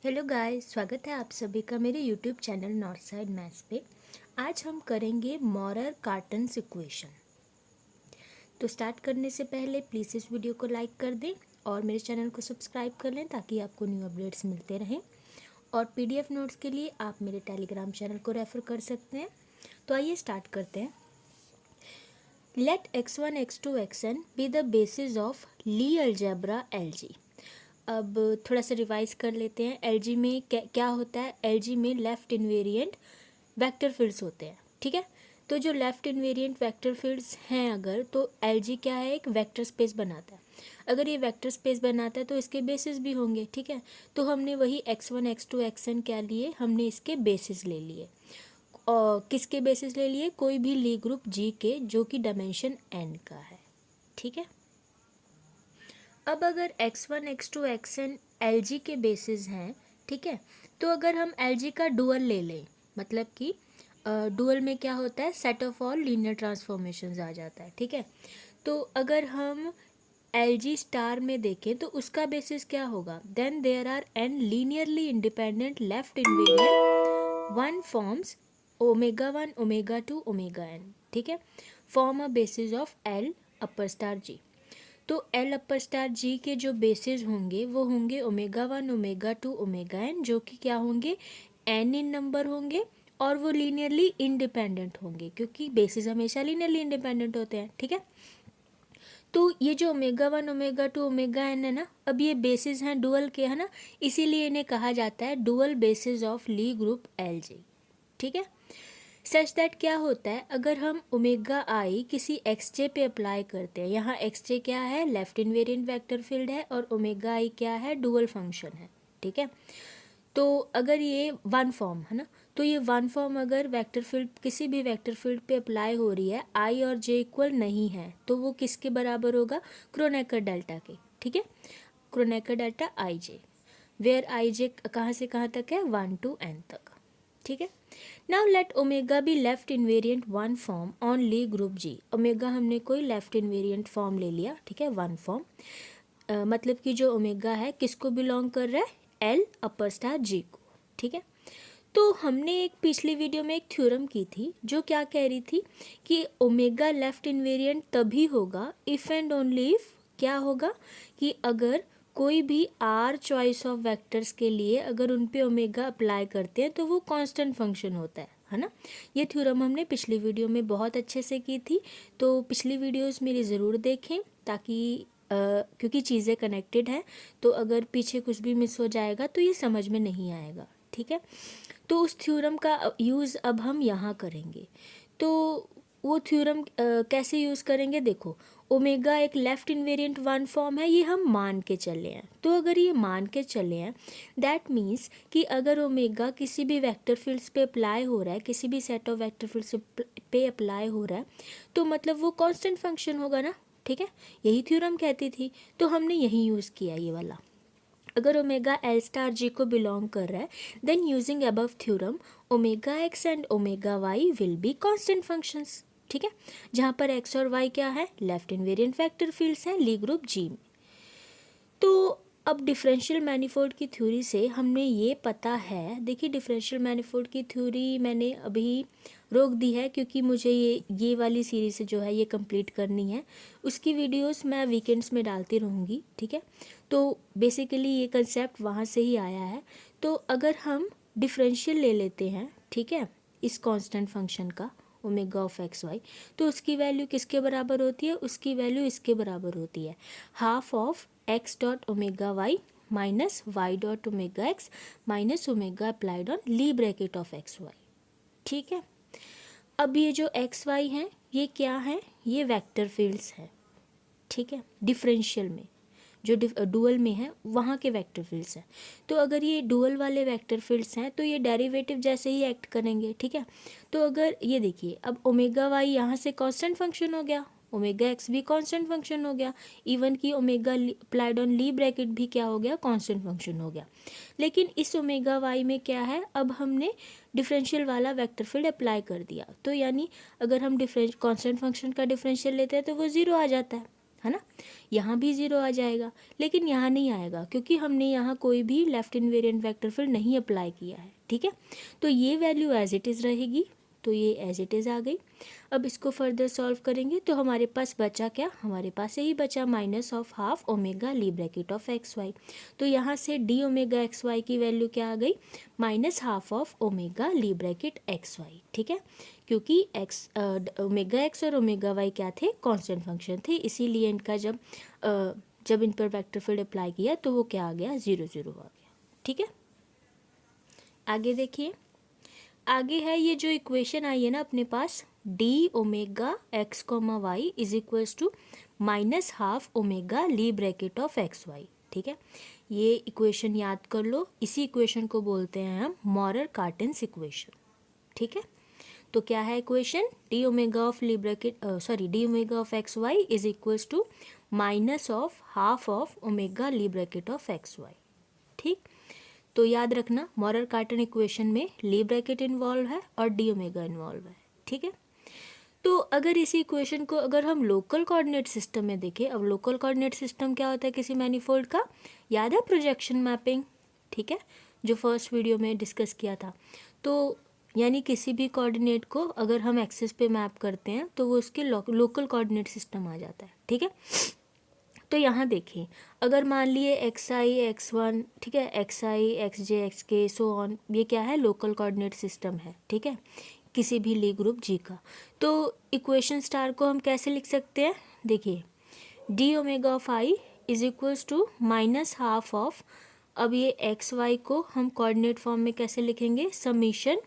Hello guys, स्वागत है आप सभी का मेरे YouTube channel north side maths पे। आज हम करेंगे मॉरर-कार्टन्स इक्वेशन। तो स्टार्ट करने से पहले प्लीज़ इस वीडियो को लाइक कर दें और मेरे चैनल को सब्सक्राइब कर लें ताकि आपको न्यू अपडेट्स मिलते रहें। और पीडीएफ नोट्स के लिए आप मेरे टेलीग्राम चैनल को रेफ़र कर सकते हैं। तो आइए स्टार्ट करते हैं। Let x1 x2 xn be the basis of Lie algebra LG। अब थोड़ा सा रिवाइज कर लेते हैं। एलजी में क्या होता है? एलजी में लेफ़्ट इन्वेरिएंट वेक्टर फील्ड्स होते हैं, ठीक है। तो जो लेफ़्ट इन्वेरिएंट वेक्टर फील्ड्स हैं अगर, तो एलजी क्या है? एक वेक्टर स्पेस बनाता है। अगर ये वेक्टर स्पेस बनाता है तो इसके बेसिस भी होंगे, ठीक है। तो हमने वही x1 x2 xn क्या लिए? हमने इसके बेसिस ले लिए। और किसके बेसिस ले लिए? कोई भी ली ग्रुप जी के जो कि डायमेंशन n का है, ठीक है। अब अगर x1 x2 xn एलजी के बेसिस हैं, ठीक है, तो अगर हम एलजी का डुअल ले लें, मतलब कि डुअल में क्या होता है? Set of all linear transformations आ जाता है, ठीक है। तो अगर हम एलजी स्टार में देखें तो उसका बेसिस क्या होगा? Then there are N linearly independent left invariant one forms omega 1 omega 2 omega n, ठीक है, form a basis of L upper star G. तो एल अपर स्टार जी के जो बेसिस होंगे वो होंगे ओमेगा 1 ओमेगा 2 ओमेगा n, जो कि क्या होंगे? n इन नंबर होंगे और वो लीनियरली इंडिपेंडेंट होंगे क्योंकि बेसिस हमेशा लीनियरली इंडिपेंडेंट होते हैं, ठीक है। तो ये जो ओमेगा 1 ओमेगा 2 ओमेगा n है ना, अब ये बेसिस हैं डुअल के, है ना, इसीलिए इन्हें कहा जाता है dual basis of Lie group L G, ठीक है। सच दैट क्या होता है? अगर हम ओमेगा आई किसी एक्स जे पे अप्लाई करते हैं, यहाँ एक्स जे क्या है? लेफ्ट इन्वेरिएंट वेक्टर फील्ड है और ओमेगा आई क्या है? डुअल फंक्शन है, ठीक है। तो अगर ये वन फॉर्म है ना, तो ये वन फॉर्म अगर वेक्टर फील्ड किसी भी वेक्टर फील्ड पे अप्लाई हो रही है, आई और जे इक्वल नहीं है, तो वो किसके बराबर होगा? क्रोनेकर डेल्टा के, ठीक है। Kronecker delta I J, where I J कहाँ से कहाँ तक है? 1 to n तक, ठीक है। Now let omega be left invariant one form on Lie group G. Omega हमने कोई लेफ्ट इन्वेरिएंट फॉर्म ले लिया, ठीक है, वन फॉर्म। मतलब कि जो ओमेगा है किसको बिलोंग कर रहा है? एल अपर स्टार जी को, ठीक है। तो हमने एक पिछली वीडियो में एक थ्योरम की थी जो क्या कह रही थी कि ओमेगा लेफ्ट इन्वेरिएंट तभी होगा इफ़ एंड ओनली इफ क्या होगा कि अगर कोई भी आर चॉइस ऑफ वेक्टर्स के लिए अगर उन पे ओमेगा अप्लाई करते हैं तो वो कांस्टेंट फंक्शन होता है ना। ये थ्योरम हमने पिछली वीडियो में बहुत अच्छे से की थी, तो पिछली वीडियोस मेरी ज़रूर देखें ताकि क्योंकि चीज़ें कनेक्टेड हैं, तो अगर पीछे कुछ भी मिस हो जाएगा तो ये समझ में नहीं आएगा, ठीक है। तो उस थ्योरम का यूज़ अब हम यहाँ करेंगे। तो वो थ्योरम कैसे यूज़ करेंगे? देखो, ओमेगा एक लेफ़्ट इन्वेरिएंट वन फॉर्म है, ये हम मान के चले हैं। तो अगर ये मान के चले हैं, दैट मीन्स कि अगर ओमेगा किसी भी वेक्टर फील्ड्स पे अप्लाई हो रहा है, किसी भी सेट ऑफ वेक्टर फील्ड्स पे अप्लाई हो रहा है, तो मतलब वो कांस्टेंट फंक्शन होगा ना, ठीक है। यही थ्योरम कहती थी, तो हमने यही यूज़ किया ये वाला। अगर ओमेगा एल स्टार जी को बिलोंग कर रहा है, then using above theorem omega x and omega y will be constant functions, ठीक है, जहाँ पर एक्स और वाई क्या है? लेफ्ट इन्वेरिएंट वेक्टर फील्ड्स हैं ली ग्रुप जी में। तो अब डिफरेंशियल मैनिफोल्ड की थ्योरी से हमने ये पता है, देखिए डिफरेंशियल मैनिफोल्ड की थ्योरी मैंने अभी रोक दी है क्योंकि मुझे ये वाली सीरीज़ जो है ये कंप्लीट करनी है। उसकी वीडियोस मैं वीकेंड्स में डालती रहूँगी, ठीक है। तो बेसिकली ये कंसेप्ट वहाँ से ही आया है। तो अगर हम डिफरेंशियल ले लेते हैं, ठीक है, इस कांस्टेंट फंक्शन का ओमेगा ऑफ एक्स वाई, तो उसकी वैल्यू किसके बराबर होती है? उसकी वैल्यू इसके बराबर होती है, half of x dot omega y minus y dot omega x minus omega applied on Lie bracket of x Y, ठीक है। अब ये जो एक्स वाई हैं ये क्या हैं? ये वेक्टर फील्ड्स हैं, ठीक है। डिफरेंशियल में जो डुअल में है वहाँ के वेक्टर फील्ड्स हैं। तो अगर ये डुअल वाले वेक्टर फील्ड्स हैं तो ये डेरिवेटिव जैसे ही एक्ट करेंगे, ठीक है। तो अगर ये देखिए, अब ओमेगा वाई यहाँ से कांस्टेंट फंक्शन हो गया, ओमेगा एक्स भी कांस्टेंट फंक्शन हो गया, इवन कि omega applied on Lie bracket भी क्या हो गया? कांस्टेंट फंक्शन हो गया। लेकिन इस ओमेगा वाई में क्या है? अब हमने डिफरेंशियल वाला वेक्टर फील्ड अप्लाई कर दिया, तो यानी अगर हम कांस्टेंट फंक्शन का डिफरेंशियल लेते हैं तो वो ज़ीरो आ जाता है, है ना। यहाँ भी 0 आ जाएगा, लेकिन यहाँ नहीं आएगा क्योंकि हमने यहाँ कोई भी लेफ्ट इनवेरिएंट वेक्टर फील्ड नहीं अप्लाई किया है, ठीक है। तो ये वैल्यू एज इट इज़ रहेगी, तो ये एज इट इज़ आ गई। अब इसको फर्दर सॉल्व करेंगे तो हमारे पास बचा क्या, हमारे पास यही बचा minus of half omega Lie bracket of x y. तो यहाँ से डी ओमेगा एक्स वाई की वैल्यू क्या आ गई, minus half of omega Lie bracket x Y, ठीक है। क्योंकि एक्स ओमेगा एक्स और ओमेगा वाई क्या थे, कांस्टेंट फंक्शन थे, इसीलिए इनका जब इन पर वेक्टर फील्ड अप्लाई किया तो वो क्या आ गया, 0 0 आ गया, ठीक है। आगे देखिए, आगे है ये जो इक्वेशन आई है ना अपने पास, D omega X comma Y is equals to minus half omega Lie bracket of x Y, ठीक है। ये इक्वेशन याद कर लो, इसी इक्वेशन को बोलते हैं हम मॉरर-कार्टेन्स इक्वेशन, ठीक है। तो क्या है equation, d omega of Lie bracket d omega of x y is equals to minus of half of omega Lie bracket of x Y, ठीक। तो याद रखना मॉरर-कार्टन इक्वेशन में ली ब्रैकेट इन्वॉल्व है और डी ओमेगा इन्वॉल्व है, ठीक है। तो अगर इसी इक्वेशन को अगर हम लोकल कोऑर्डिनेट सिस्टम में देखें, अब लोकल कोऑर्डिनेट सिस्टम क्या होता है किसी मैनीफोल्ड का, याद है प्रोजेक्शन मैपिंग, ठीक है, जो फर्स्ट वीडियो में डिस्कस किया था। तो यानी किसी भी कोऑर्डिनेट को अगर हम एक्सिस पे मैप करते हैं तो वो उसके लोकल कोऑर्डिनेट सिस्टम आ जाता है, ठीक है। तो यहाँ देखिए, अगर मान लिए एक्स आई एक्स वन, ठीक है, एक्स आई एक्स जे एक्स के सो ऑन, ये क्या है, लोकल कोऑर्डिनेट सिस्टम है, ठीक है, किसी भी ली ग्रुप जी का। तो इक्वेशन स्टार को हम कैसे लिख सकते हैं, देखिए d omega of I is equals to minus half of, अब ये एक्स वाई को हम कोऑर्डिनेट फॉर्म में कैसे लिखेंगे, समीशन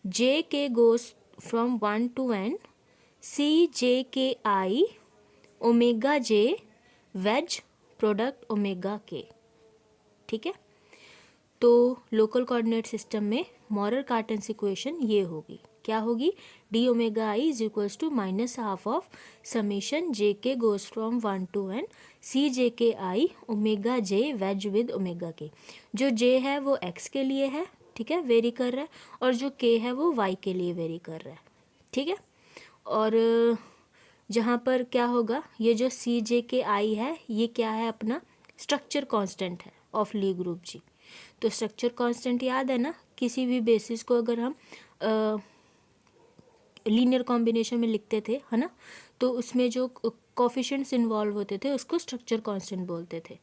जे के गोस from 1 to n C J K I omega J veg product omega के, ठीक है। तो लोकल कोऑर्डिनेट सिस्टम में मॉरर-कार्टेन्स इक्वेशन ये होगी, क्या होगी, D omega I is equals to minus half of summation J K goes from 1 to n C J K I omega J wedge with omega K. जो जे है वो एक्स के लिए है, ठीक है, वेरी कर रहा है, और जो के है वो वाई के लिए वेरी कर रहा है, ठीक है। और जहाँ पर क्या होगा, ये जो सी जे के आई है ये क्या है, अपना स्ट्रक्चर कांस्टेंट है ऑफ ली ग्रुप जी। तो स्ट्रक्चर कांस्टेंट याद है ना, किसी भी बेसिस को अगर हम लीनियर कॉम्बिनेशन में लिखते थे, है ना, तो उसमें जो कोफिशिएंट्स इन्वॉल्व होते थे उसको स्ट्रक्चर कांस्टेंट बोलते थे।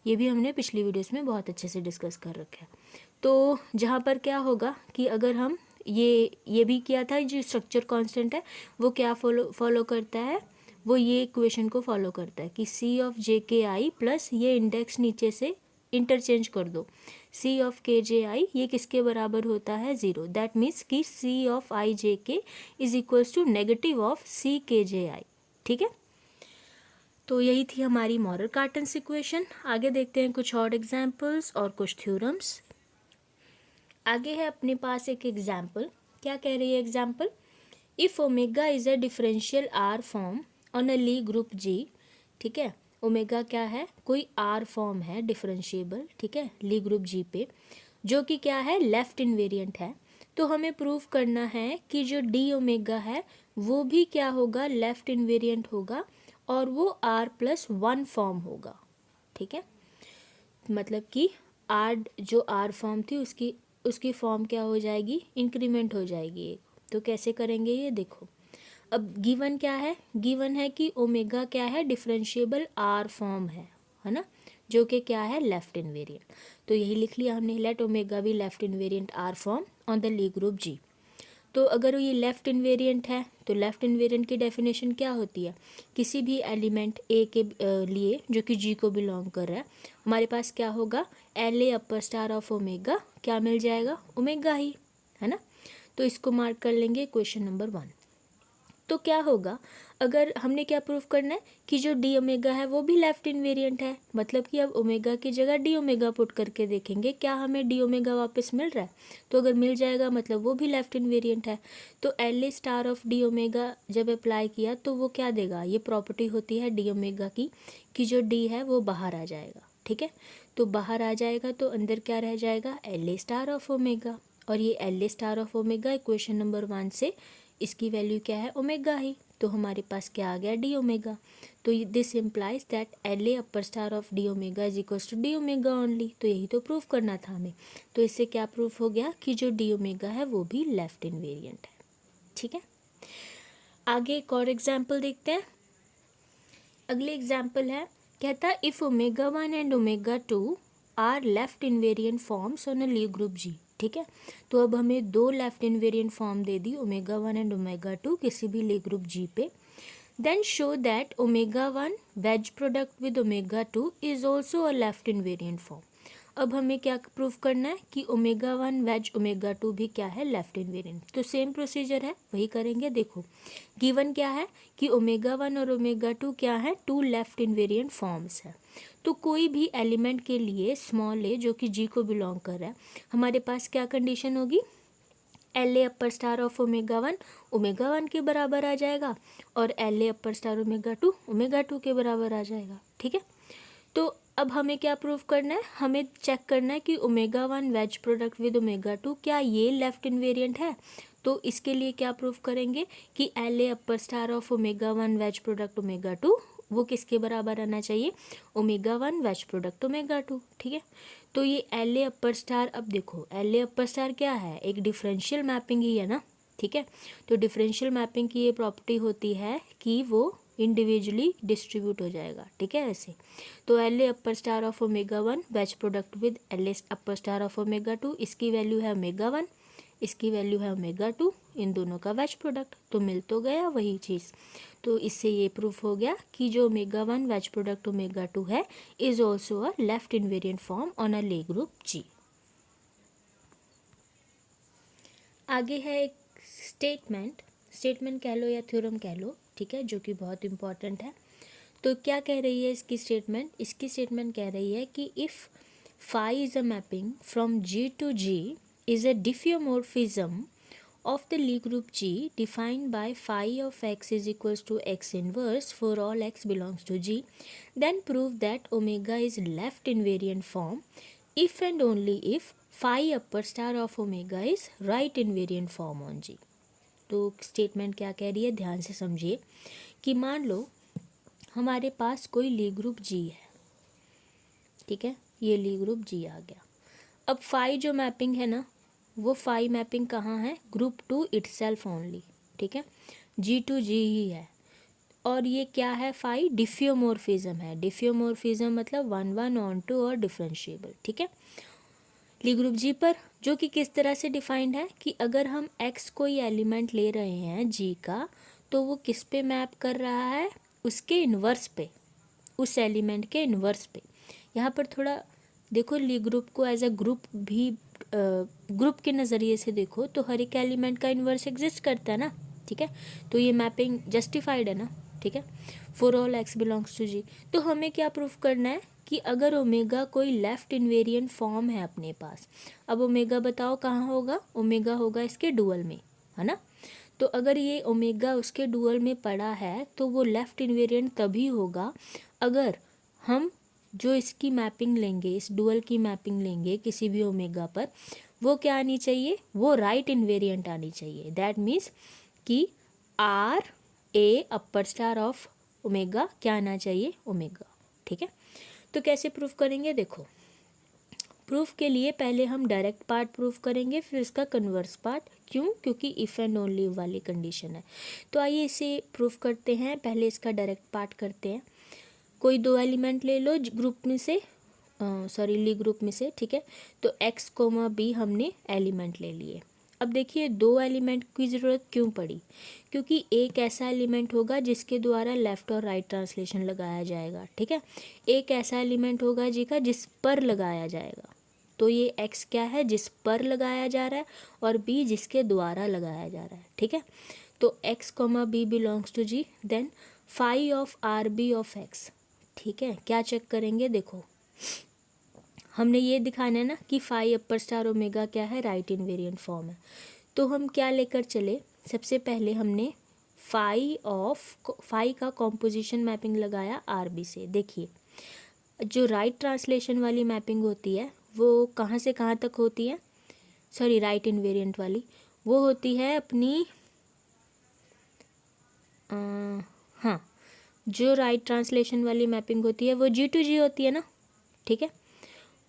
ये भी हमने पिछली वीडियोस में बहुत अच्छे से डिस्कस कर रखा है। तो जहाँ पर क्या होगा कि अगर हम ये भी किया था, जो स्ट्रक्चर कांस्टेंट है वो क्या फॉलो करता है, वो ये इक्वेशन को फॉलो करता है कि सी of J K I plus ये इंडेक्स नीचे से इंटरचेंज कर दो, सी ऑफ के जे आई ये किसके बराबर होता है, 0। दैट मीन्स कि सी of I J K is equals to negative of C K J आई, ठीक है। तो यही थी हमारी मॉरर-कार्टेन्स इक्वेशन। आगे देखते हैं कुछ और एग्जाम्पल्स और कुछ थ्योरम्स। आगे है अपने पास एक एग्जाम्पल, क्या कह रही है example, if omega is a differential R form on a Lie group G, ठीक है, ओमेगा क्या है, कोई आर फॉर्म है डिफरेंशिएबल, ठीक है, ली ग्रुप जी पे, जो कि क्या है, लेफ्ट इनवेरिएंट है। तो हमें प्रूव करना है कि जो डी ओमेगा है वो भी क्या होगा, लेफ्ट इनवेरिएंट होगा और वो r+1 फॉर्म होगा, ठीक है। मतलब कि आर, जो आर फॉर्म थी उसकी फॉर्म क्या हो जाएगी, इंक्रीमेंट हो जाएगी एक। तो कैसे करेंगे ये देखो, अब गिवन क्या है, गिवन है कि ओमेगा क्या है, डिफरेंशिएबल आर फॉर्म है ना, जो कि क्या है, लेफ्ट इनवेरिएंट। तो यही लिख लिया हमने, let omega be left invariant R form on the Lie group G. तो अगर ये लेफ्ट इनवेरिएंट है तो लेफ्ट इनवेरिएंट की डेफिनेशन क्या होती है, किसी भी एलिमेंट ए के लिए जो कि जी को बिलोंग कर रहा है, हमारे पास क्या होगा, L A upper star of omega, क्या मिल जाएगा, ओमेगा ही, है ना। तो इसको मार्क कर लेंगे क्वेश्चन नंबर 1। तो क्या होगा, अगर हमने क्या प्रूव करना है कि जो डी ओमेगा है वो भी लेफ्ट इनवेरिएंट है, मतलब कि अब ओमेगा की जगह डी ओमेगा पुट करके देखेंगे क्या हमें डी ओमेगा वापस मिल रहा है। तो अगर मिल जाएगा मतलब वो भी लेफ्ट इनवेरिएंट है। तो L A star of d omega जब अप्लाई किया तो वो क्या देगा, ये प्रॉपर्टी होती है डी ओमेगा की कि जो डी है वो बाहर आ जाएगा, ठीक है। तो बाहर आ जाएगा तो अंदर क्या रह जाएगा, L A star of omega, और ये L A star of omega equation number 1 से इसकी वैल्यू क्या है, ओमेगा ही। तो हमारे पास क्या आ गया, डी ओमेगा। तो this implies that L A upper star of d omega is equals to d omega only. तो यही तो प्रूफ करना था हमें। तो इससे क्या प्रूफ हो गया कि जो डी ओमेगा है वो भी लेफ्ट इनवेरिएंट है। ठीक है, आगे एक और एग्जाम्पल देखते हैं। अगले एग्जाम्पल है, कहता है if omega 1 and omega 2 are left invariant forms on a Lie group G. ठीक है, तो अब हमें दो लेफ्ट इनवेरिएंट फॉर्म दे दी, ओमेगा 1 एंड ओमेगा 2 किसी भी ली ग्रुप जी पे। Then show that omega 1 wedge product with omega 2 is also a left invariant form. अब हमें क्या प्रूफ करना है कि ओमेगा 1 वेज ओमेगा 2 भी क्या है, लेफ्ट इनवेरिएंट। तो सेम प्रोसीजर है, वही करेंगे। देखो गिवन क्या है कि ओमेगा 1 और ओमेगा 2 क्या है, टू लेफ्ट इनवेरिएंट फॉर्म्स है। तो कोई भी एलिमेंट के लिए स्मॉल ए जो कि जी को बिलोंग कर रहा है, हमारे पास क्या कंडीशन होगी, L A upper star of omega 1 omega 1 के बराबर आ जाएगा और L A upper star omega 2 omega 2 के बराबर आ जाएगा। ठीक है, तो अब हमें क्या प्रूफ करना है, हमें चेक करना है कि omega 1 wedge product with omega 2 क्या ये लेफ्ट इनवेरिएंट है। तो इसके लिए क्या प्रूफ करेंगे कि L A upper star of omega 1 wedge product omega 2 वो किसके बराबर आना चाहिए, ओमेगा 1 वेज प्रोडक्ट ओमेगा 2। ठीक है, तो ये एल ए अपर स्टार, अब देखो एल ए अपर स्टार क्या है, एक डिफरेंशियल मैपिंग ही है ना। ठीक है, तो डिफरेंशियल मैपिंग की ये प्रॉपर्टी होती है कि वो इंडिविजुअली डिस्ट्रीब्यूट हो जाएगा। ठीक है, ऐसे तो L A upper star of omega 1 wedge product with L A upper star of omega 2, इसकी वैल्यू है ओमेगा 1, इसकी वैल्यू है ओमेगा 2, इन दोनों का वेज प्रोडक्ट, तो मिल तो गया वही चीज़। तो इससे ये प्रूफ हो गया कि जो ओमेगा 1 वेज प्रोडक्ट ओमेगा 2 है is also a left invariant form on a Lie group G. आगे है एक स्टेटमेंट कह लो या थ्योरम कह लो। ठीक है, जो कि बहुत इंपॉर्टेंट है। तो क्या कह रही है इसकी स्टेटमेंट कह रही है कि if phi is a mapping from G to G is a diffeomorphism of the Lie group G defined by phi of x is equals to x inverse for all x belongs to G, then prove that omega is left invariant form if and only if phi upper star of omega is right invariant form on G। तो statement क्या कह रही है, ध्यान से समझिए कि मान लो हमारे पास कोई ली ग्रुप G है। ठीक है, ये ली ग्रुप G आ गया। अब फाई जो मैपिंग है ना, वो फाई मैपिंग कहाँ है, ग्रुप टू इटसेल्फ ओनली। ठीक है, जी टू जी ही है। और ये क्या है, फाई डिफियोमॉर्फिज्म है। डिफियोमॉर्फिज्म मतलब 1 1 ऑन टू और डिफरेंशिएबल। ठीक है, ली ग्रुप जी पर, जो कि किस तरह से डिफाइंड है कि अगर हम एक्स कोई एलिमेंट ले रहे हैं जी का, तो वो किस पे मैप कर रहा है, उसके इन्वर्स पे, उस एलिमेंट के इन्वर्स पे। यहाँ पर थोड़ा देखो, ली ग्रुप को एज अ ग्रुप भी ग्रुप के नज़रिए से देखो तो हर एक एलिमेंट का इन्वर्स एग्जिस्ट करता है ना। ठीक है, तो ये मैपिंग जस्टिफाइड है ना। ठीक है, for all X belongs to G. तो हमें क्या प्रूफ करना है कि अगर ओमेगा कोई लेफ्ट इनवेरिएंट फॉर्म है अपने पास, अब ओमेगा बताओ कहाँ होगा, ओमेगा होगा इसके डुअल में, है ना। तो अगर ये ओमेगा उसके डुअल में पड़ा है तो वो लेफ्ट इनवेरिएंट तभी होगा अगर हम जो इसकी मैपिंग लेंगे, इस डुअल की मैपिंग लेंगे किसी भी ओमेगा पर, वो क्या आनी चाहिए, वो राइट इनवेरिएंट आनी चाहिए। दैट मीन्स कि R A upper star of omega क्या आना चाहिए, ओमेगा। ठीक है, तो कैसे प्रूफ करेंगे, देखो प्रूफ के लिए पहले हम डायरेक्ट पार्ट प्रूफ करेंगे, फिर इसका कन्वर्स पार्ट। क्यों, क्योंकि इफ़ एंड ओनली वाली कंडीशन है। तो आइए इसे प्रूफ करते हैं। पहले इसका डायरेक्ट पार्ट करते हैं। कोई दो एलिमेंट ले लो ग्रुप में से, ली ग्रुप में से। ठीक है, तो x कोमा बी हमने एलिमेंट ले लिए। अब देखिए दो एलिमेंट की ज़रूरत क्यों पड़ी, क्योंकि एक ऐसा एलिमेंट होगा जिसके द्वारा लेफ़्ट और राइट ट्रांसलेशन लगाया जाएगा। ठीक है, एक ऐसा एलिमेंट होगा जी का जिस पर लगाया जाएगा। तो ये x क्या है, जिस पर लगाया जा रहा है, और b जिसके द्वारा लगाया जा रहा है। ठीक है, तो x comma B belongs to G, then phi of R B of x। ठीक है, क्या चेक करेंगे, देखो हमने ये दिखाना है ना कि फाई अपर स्टार ओमेगा क्या है, राइट इनवेरिएंट फॉर्म है। तो हम क्या लेकर चले, सबसे पहले हमने फाई का कॉम्पोजिशन मैपिंग लगाया आर बी से। देखिए जो राइट ट्रांसलेशन वाली मैपिंग होती है वो कहाँ से कहाँ तक होती है, राइट इनवेरिएंट वाली वो होती है अपनी हाँ, जो राइट ट्रांसलेशन वाली मैपिंग होती है वो G2G होती है ना, ठीक है।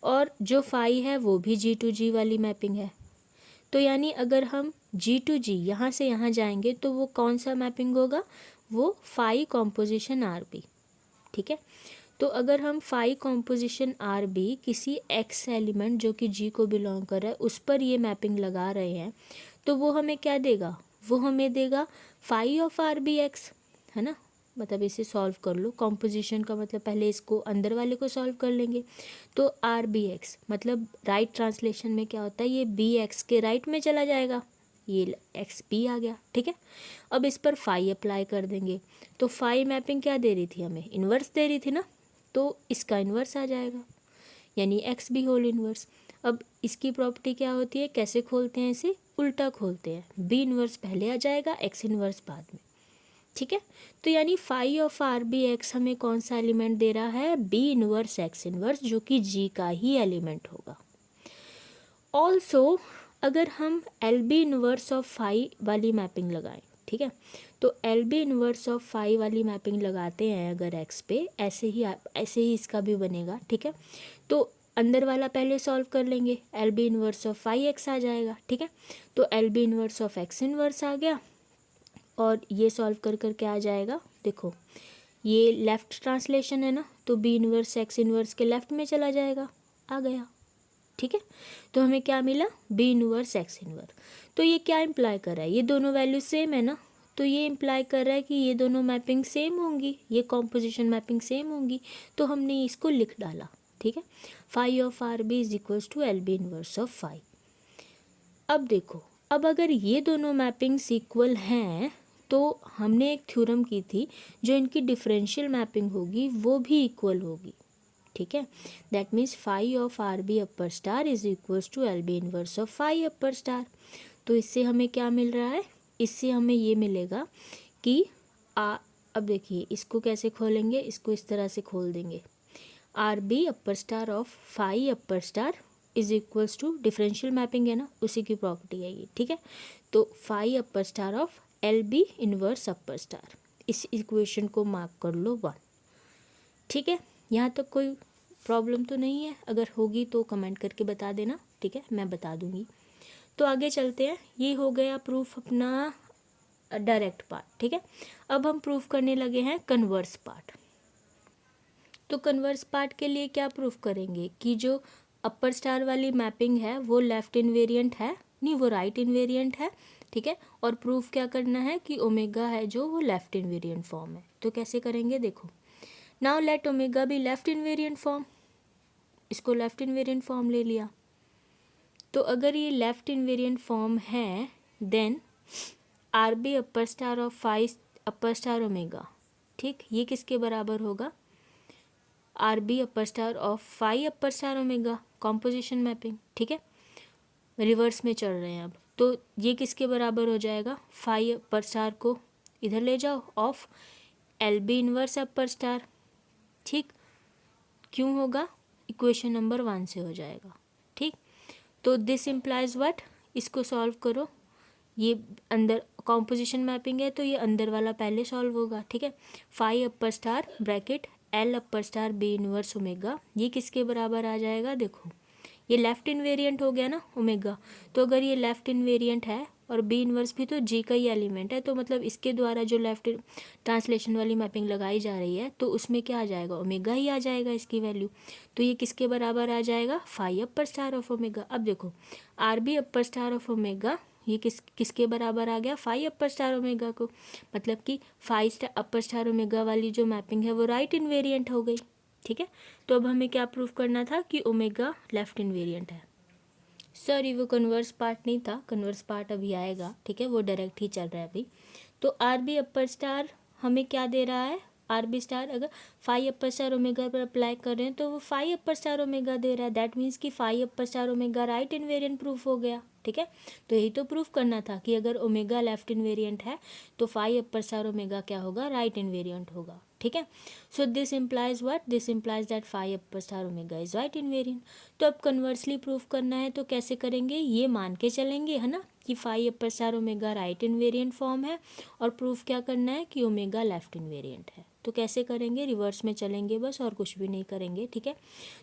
और जो फाई है वो भी G2G वाली मैपिंग है। तो यानी अगर हम G2G यहाँ से यहाँ जाएंगे तो वो कौन सा मैपिंग होगा, वो फाई कॉम्पोजिशन RB, ठीक है। तो अगर हम फाई कॉम्पोजिशन RB किसी X एलिमेंट जो कि G को बिलोंग कर रहा है उस पर ये मैपिंग लगा रहे हैं, तो वो हमें क्या देगा, वो हमें देगा फाई ऑफ RBX, है ना। मतलब इसे सॉल्व कर लो, कॉम्पोजिशन का मतलब पहले इसको अंदर वाले को सॉल्व कर लेंगे। तो RBX मतलब राइट ट्रांसलेशन में क्या होता है, ये BX के राइट में चला जाएगा, ये XB आ गया, ठीक है। अब इस पर फाई अप्लाई कर देंगे, तो फाई मैपिंग क्या दे रही थी हमें, इन्वर्स दे रही थी ना, तो इसका इन्वर्स आ जाएगा, यानी XB होल इन्वर्स। अब इसकी प्रॉपर्टी क्या होती है, कैसे खोलते हैं इसे, उल्टा खोलते हैं, B इन्वर्स पहले आ जाएगा, X इन्वर्स बाद में, ठीक है। तो यानी फाई ऑफ RBX हमें कौन सा एलिमेंट दे रहा है, B इन्वर्स X इन्वर्स, जो कि G का ही एलिमेंट होगा। ऑल्सो अगर हम LB इन्वर्स ऑफ फाई वाली मैपिंग लगाएं, ठीक है, तो LB इन्वर्स ऑफ फाई वाली मैपिंग लगाते हैं अगर X पे, ऐसे ही इसका भी बनेगा, ठीक है। तो अंदर वाला पहले सॉल्व कर लेंगे, LB inverse of phi X आ जाएगा, ठीक है। तो LB inverse of X inverse आ गया, और ये सॉल्व कर क्या आ जाएगा, देखो ये लेफ़्ट ट्रांसलेशन है ना, तो B इन्वर्स X इन्वर्स के लेफ़्ट में चला जाएगा, आ गया, ठीक है। तो हमें क्या मिला, B इन्वर्स X इन्वर्स। तो ये क्या इम्प्लाई कर रहा है, ये दोनों वैल्यू सेम है ना, तो ये इम्प्लाई कर रहा है कि ये दोनों मैपिंग सेम होंगी, ये कॉम्पोजिशन मैपिंग सेम होंगी, तो हमने इसको लिख डाला, ठीक है। Phi of RB is equals to LB inverse of phi. अब देखो, अब अगर ये दोनों मैपिंग्स इक्वल हैं तो हमने एक थ्योरम की थी, जो इनकी डिफरेंशियल मैपिंग होगी वो भी इक्वल होगी, ठीक है। That means phi of RB upper star is equals to LB inverse of phi upper star. तो इससे हमें क्या मिल रहा है, इससे हमें ये मिलेगा कि अब देखिए इसको कैसे खोलेंगे, इसको इस तरह से खोल देंगे, RB upper star of phi upper star is equals to, differential mapping है ना, उसी की प्रॉपर्टी है ये, ठीक है। तो phi upper star of LB inverse upper star, इस इक्वेशन को मार्क कर लो 1, ठीक है। यहाँ तक कोई प्रॉब्लम तो नहीं है, अगर होगी तो कमेंट करके बता देना, ठीक है, मैं बता दूंगी। तो आगे चलते हैं, ये हो गया प्रूफ अपना डायरेक्ट पार्ट, ठीक है। अब हम प्रूफ करने लगे हैं कन्वर्स पार्ट। तो कन्वर्स पार्ट के लिए क्या प्रूफ करेंगे कि जो अपर स्टार वाली मैपिंग है वो लेफ्ट इनवेरिएंट है, नहीं वो राइट इनवेरिएंट है, ठीक है। और प्रूफ क्या करना है कि ओमेगा है जो वो लेफ्ट इनवेरिएंट फॉर्म है। तो कैसे करेंगे, देखो, now let omega be left invariant form, इसको लेफ्ट इनवेरिएंट फॉर्म ले लिया। तो अगर ये लेफ्ट इनवेरिएंट फॉर्म है, then RB upper star of phi upper star omega, ठीक, ये किसके बराबर होगा, RB upper star of phi upper star omega, composition mapping, ठीक है। रिवर्स में चल रहे हैं अब, तो ये किसके बराबर हो जाएगा, फाई अपर स्टार को इधर ले जाओ of LB inverse upper star, ठीक, क्यों होगा, इक्वेशन नंबर 1 से हो जाएगा, ठीक। तो दिस इम्प्लाइज व्हाट, इसको सॉल्व करो, ये अंदर कॉम्पोजिशन मैपिंग है तो ये अंदर वाला पहले सॉल्व होगा, ठीक है। Phi upper star bracket L अपर स्टार B इन्वर्स ओमेगा, ये किसके बराबर आ जाएगा, देखो ये लेफ्ट इनवेरिएंट हो गया ना ओमेगा, तो अगर ये लेफ्ट इनवेरिएंट है और B इन्वर्स भी तो G का ही एलिमेंट है, तो मतलब इसके द्वारा जो लेफ्ट ट्रांसलेशन वाली मैपिंग लगाई जा रही है तो उसमें क्या आ जाएगा, ओमेगा ही आ जाएगा इसकी वैल्यू। तो ये किसके बराबर आ जाएगा, phi upper star of omega. अब देखो RB upper star of omega, ये किसके बराबर आ गया, फाई अपर स्टार ओमेगा को, मतलब कि फाई अपर स्टार ओमेगा वाली जो मैपिंग है वो राइट इनवेरिएंट हो गई, ठीक है। तो अब हमें क्या प्रूफ करना था कि ओमेगा लेफ्ट इनवेरिएंट है। सॉरी वो कन्वर्स पार्ट नहीं था, कन्वर्स पार्ट अभी आएगा, ठीक है, वो डायरेक्ट ही चल रहा है अभी। तो RB अपर स्टार हमें क्या दे रहा है, RB स्टार अगर फाई अपर स्टार ओमेगा पर अप्लाई कर रहे हैं तो वो फाई अपर स्टार ओमेगा दे रहा है, दैट मीन्स कि phi upper star omega right invariant proof हो गया, ठीक है। तो यही तो प्रूफ करना था कि अगर ओमेगा लेफ्ट इनवेरिएंट है तो फाई अपर स्टार ओमेगा क्या होगा, राइट इनवेरिएंट होगा, ठीक है। So this implies what, this implies that phi upper star omega is right invariant. तो अब कन्वर्सली प्रूफ करना है तो कैसे करेंगे, ये मान के चलेंगे, है ना, कि phi upper star omega right invariant form है और प्रूफ क्या करना है कि ओमेगा लेफ्ट इनवेरिएंट है। तो कैसे करेंगे, रिवर्स में चलेंगे बस और कुछ भी नहीं करेंगे, ठीक है।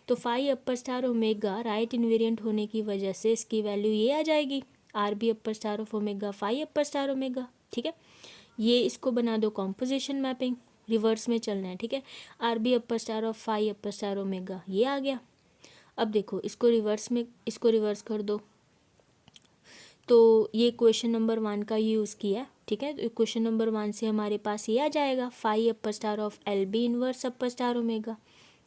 तो phi upper star omega right invariant होने की वजह से इसकी वैल्यू ये आ जाएगी, R B upper star of omega phi upper star omega, ठीक है। ये इसको बना दो कॉम्पोजिशन मैपिंग, रिवर्स में चलना है, ठीक है। R B upper star of phi upper star omega ये आ गया। अब देखो इसको रिवर्स कर दो, तो ये क्वेश्चन नंबर 1 का यूज़ किया, ठीक है। तो क्वेश्चन नंबर 1 से हमारे पास ये आ जाएगा phi upper star of L B inverse upper star omega,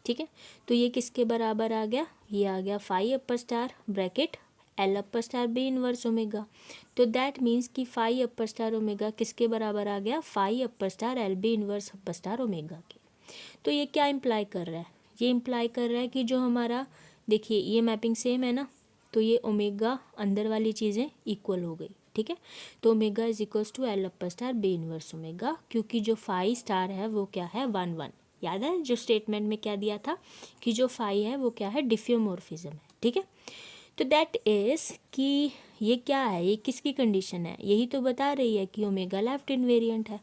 ठीक है। तो ये किसके बराबर आ गया, ये आ गया phi upper star bracket L upper star B inverse omega. तो दैट मीन्स कि फाई अपर स्टार ओमेगा किसके बराबर आ गया, phi upper star L B inverse upper star omega के। तो ये क्या इम्प्लाई कर रहा है, ये इम्प्लाई कर रहा है कि जो हमारा, देखिए ये मैपिंग सेम है ना, तो ये ओमेगा अंदर वाली चीज़ें इक्वल हो गई, ठीक है। तो omega is equals to L upper star B inverse omega, क्योंकि जो फाई स्टार है वो क्या है 1 1। याद है जो स्टेटमेंट में क्या दिया था कि जो फाई है वो क्या है डिफ्यूमोर्फिज्म है, ठीक है। तो दैट इज कि ये क्या है, ये किसकी कंडीशन है, यही तो बता रही है कि ओमेगा लेफ्ट इनवेरिएंट है,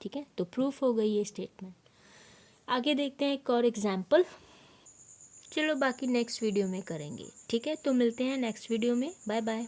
ठीक है। तो प्रूफ हो गई ये स्टेटमेंट। आगे देखते हैं एक और एग्जाम्पल, चलो बाकी नेक्स्ट वीडियो में करेंगे, ठीक है। तो मिलते हैं नेक्स्ट वीडियो में, बाय बाय।